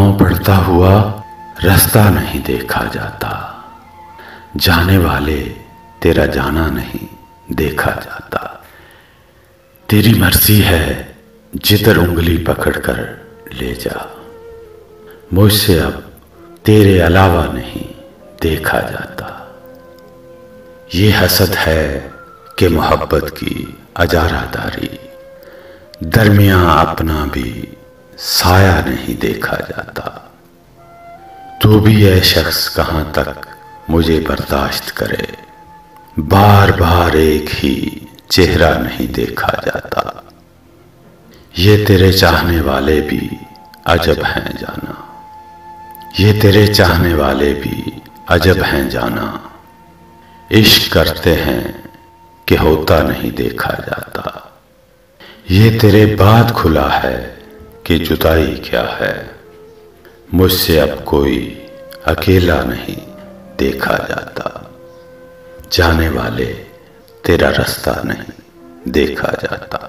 पांव पड़ता हुआ रास्ता नहीं देखा जाता, जाने वाले तेरा जाना नहीं देखा जाता। तेरी मर्जी है जिधर उंगली पकड़कर ले जा, मुझसे अब तेरे अलावा नहीं देखा जाता। ये हसद है कि मोहब्बत की अजारादारी, दरमियां अपना भी साया नहीं देखा जाता। तू भी ये शख्स कहां तक मुझे बर्दाश्त करे, बार बार एक ही चेहरा नहीं देखा जाता। ये तेरे चाहने वाले भी अजब हैं जाना, ये तेरे चाहने वाले भी अजब हैं जाना। इश्क करते हैं कि होता नहीं देखा जाता। ये तेरे बाद खुला है कि जुदाई क्या है, मुझसे अब कोई अकेला नहीं देखा जाता। जाने वाले तेरा रास्ता नहीं देखा जाता।